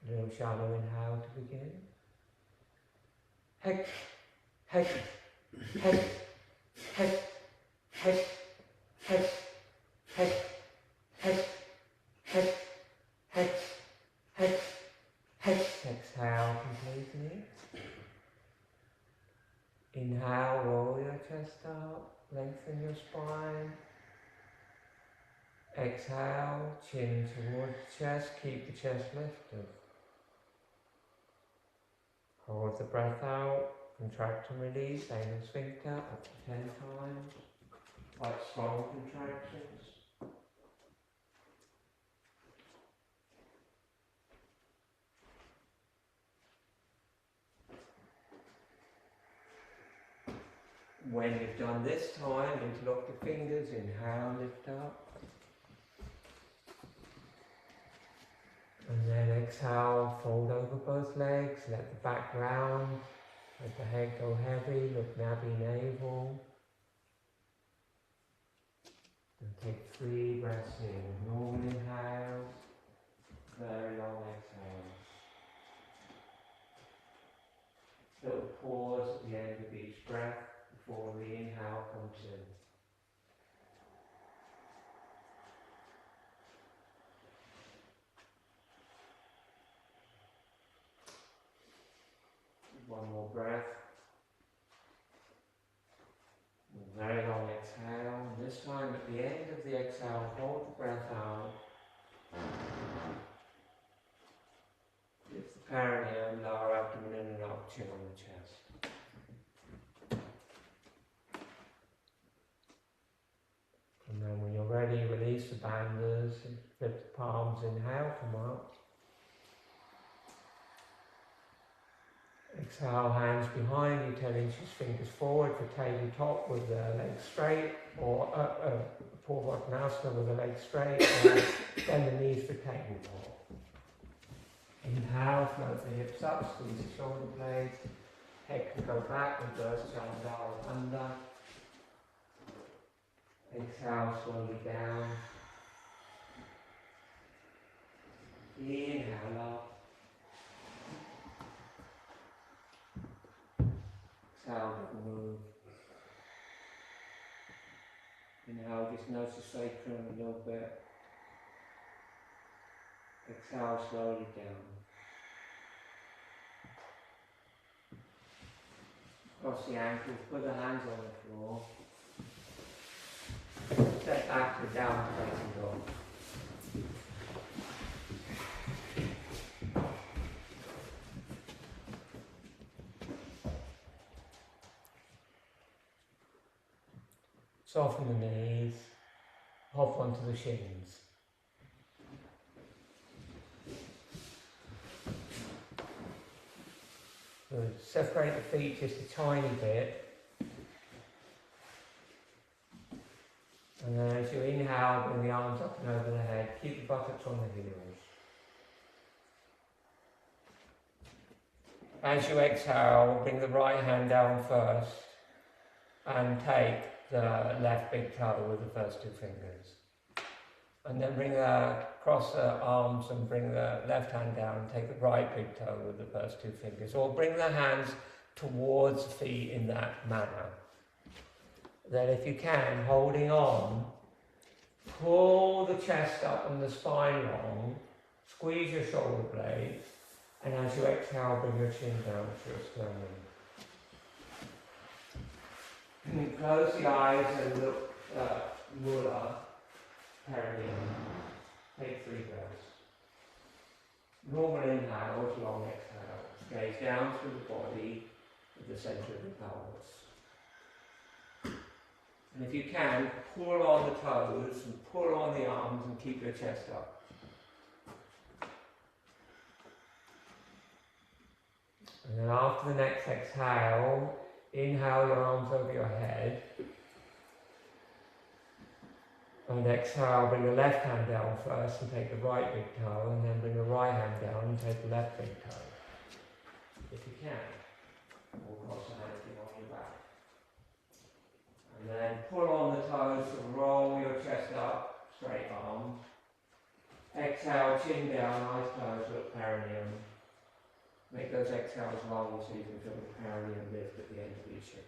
Little shallow inhale to begin. Hek, hek, hek, hek, hek, hek, hek, hek, hek, hek, hek, hek. Exhale completely. Inhale, roll your chest up, lengthen your spine. Exhale, chin towards the chest, keep the chest lifted. Hold the breath out, contract and release, anal sphincter up to 10 times. Quite strong contractions. When you've done this time, interlock the fingers, inhale, lift up. And then exhale, fold over both legs, let the back round, let the head go heavy, look nabby navel. And take 3 breaths in, normal inhale, very long exhale. Little pause at the end of each breath before the inhale comes in. One more breath. Very long exhale. This time at the end of the exhale, hold the breath out. Lift the perineum, lower abdomen in and up, chin on the chest. And then when you're ready, release the bandhas, lift the palms, inhale, come up. Exhale, hands behind you, 10 inches, fingers forward for tabletop with the legs straight, or Purvottanasana with the legs straight, or bend the knees for tabletop. Inhale, float the hips up, squeeze the shoulder blades, head can go back, reverse Chandala under. Exhale, slowly down. Inhale up. Exhale, don't move. Inhale, just notice the sacrum a little bit. Exhale slowly down. Cross the ankles, put the hands on the floor. Step back to down facing dog. Soften the knees, hop onto the shins. Good. Separate the feet just a tiny bit. And then as you inhale, bring the arms up and over the head. Keep the buttocks on the heels. As you exhale, bring the right hand down first and take the left big toe with the first two fingers. And then cross the arms and bring the left hand down and take the right big toe with the first two fingers. Or bring the hands towards the feet in that manner. Then if you can, holding on, pull the chest up and the spine long, squeeze your shoulder blades, and as you exhale, bring your chin down to your sternum. And then close the eyes and look at Mula, perineum. Take 3 breaths. Normal inhale, long exhale. Gaze down through the body at the centre of the pelvis. And if you can, pull on the toes and pull on the arms and keep your chest up. And then after the next exhale, inhale your arms over your head. And exhale, bring the left hand down first and take the right big toe, and then bring the right hand down and take the left big toe. If you can, or cross the hands on your back. And then pull on the toes and roll your chest up, straight arms. Exhale, chin down, eyes closed, look perineum. Make those exhales long so you can feel the perineum lift at the end of each exhale.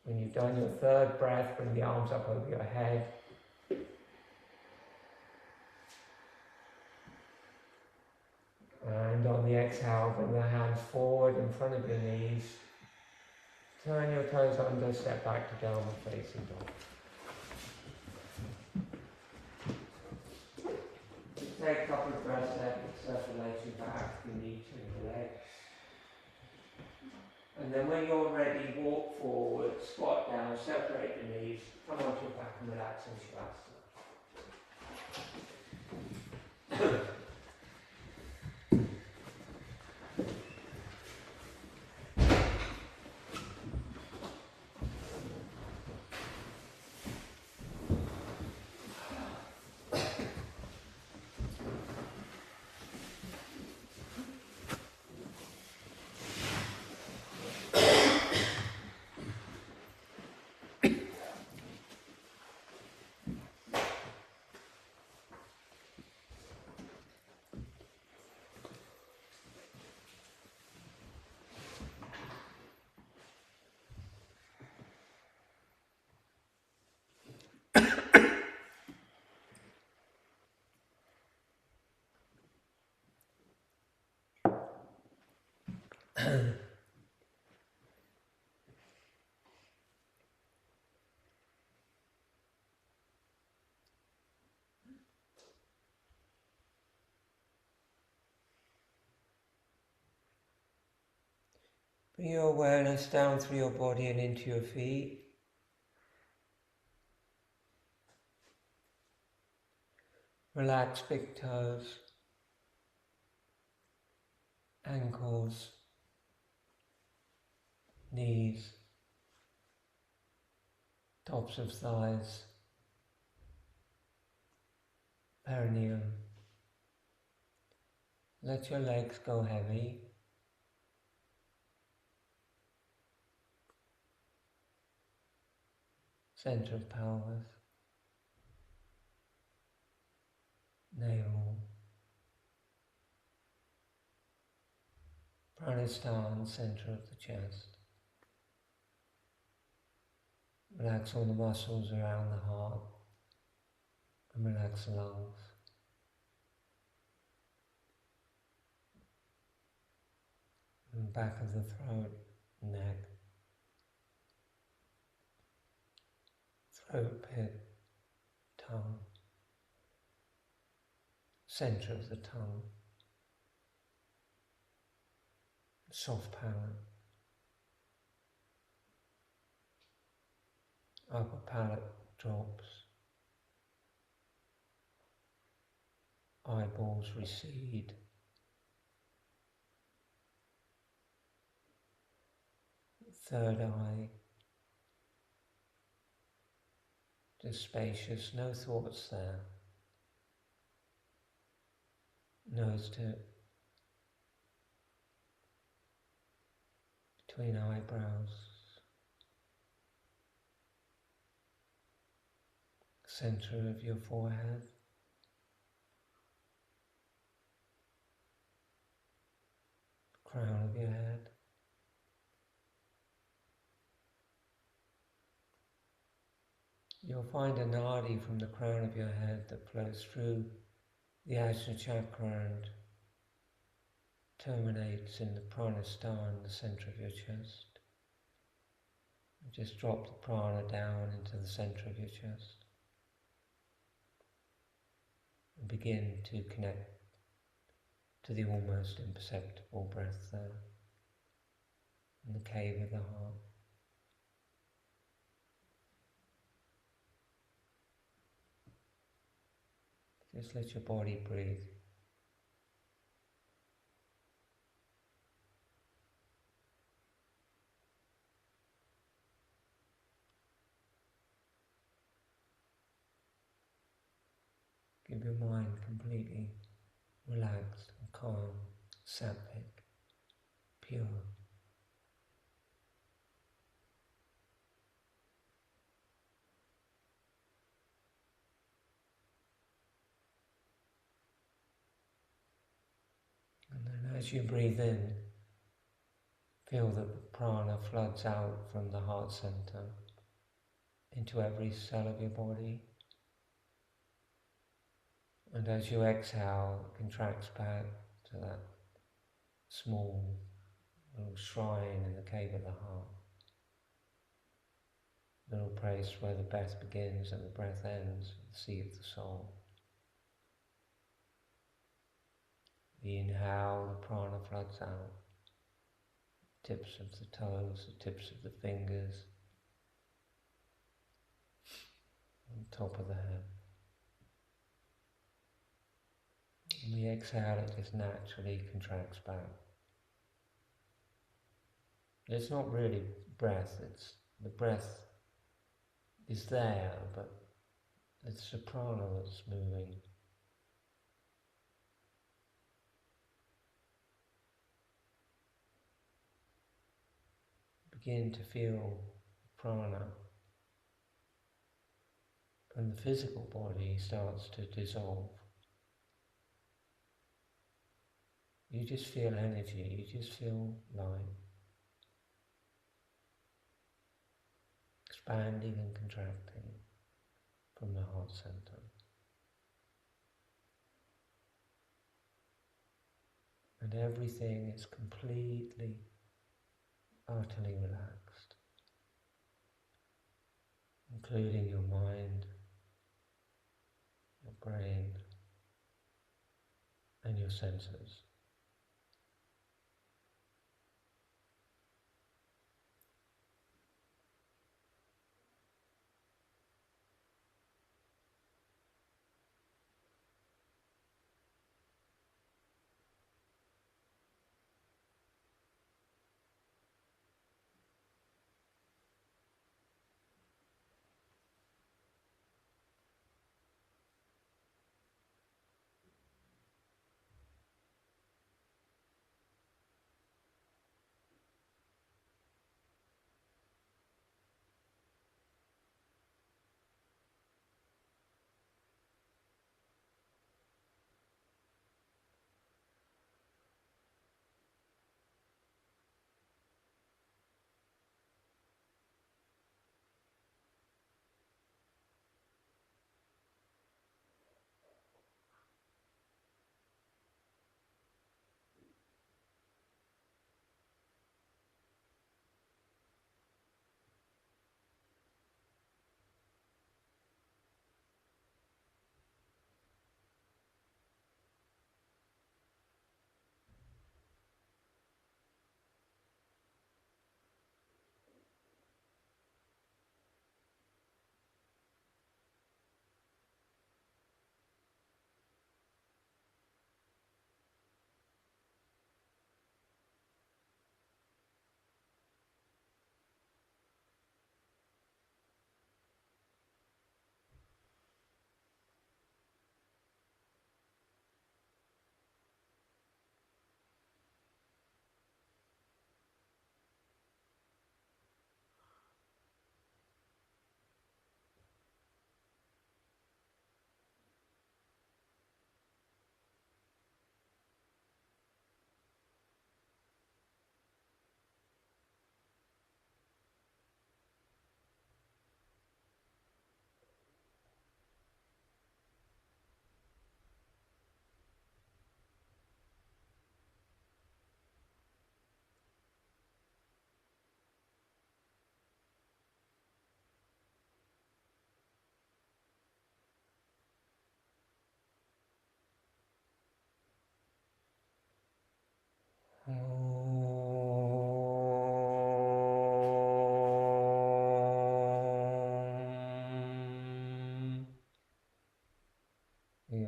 When you've done your third breath, bring the arms up over your head. And on the exhale, bring the hands forward in front of your knees. Turn your toes under, step back to downward facing dog. Take a couple of breaths there, circulation back if you need to in the legs. And then when you're ready, walk forward, squat down, separate the knees, come onto your back and relax in Shavasana. Bring your awareness down through your body and into your feet. Relax big toes, ankles, knees, tops of thighs, perineum. Let your legs go heavy. Center of pelvis, navel, Pranasthana, center of the chest. Relax all the muscles around the heart and relax the lungs. And back of the throat, neck, throat, pit, tongue, center of the tongue, soft palate, upper palate drops, eyeballs recede, third eye, just spacious, no thoughts there, nose tip, between eyebrows, center of your forehead, crown of your head, you'll find a nadi from the crown of your head that flows through the Ajna chakra and terminates in the pranasthana, the center of your chest. Just drop the prana down into the center of your chest and begin to connect to the almost imperceptible breath there in the cave of the heart. Just let your body breathe. Give your mind completely relaxed and calm, sattvic, pure. And then as you breathe in, feel that the prana floods out from the heart center into every cell of your body. And as you exhale, it contracts back to that small little shrine in the cave of the heart. Little place where the breath begins and the breath ends, the sea of the soul. The inhale, the prana floods out. Tips of the toes, the tips of the fingers, on the top of the head. And the exhale, it just naturally contracts back. It's not really breath, it's the breath is there, but it's the prana that's moving. Begin to feel prana, and the physical body starts to dissolve. You just feel energy, you just feel light, expanding and contracting from the heart center. And everything is completely, utterly relaxed, including your mind, your brain, and your senses.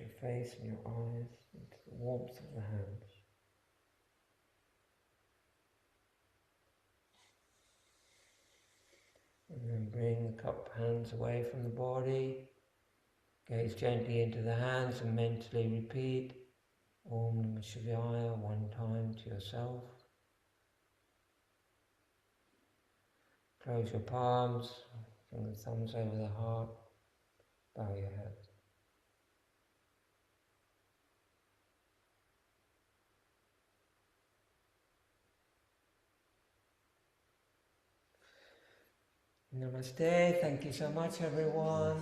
your face and your eyes into the warmth of the hands. And then bring the cupped hands away from the body. Gaze gently into the hands and mentally repeat Om Namah Shivaya one time to yourself. Close your palms, bring the thumbs over the heart, bow your head. Namaste, thank you so much everyone.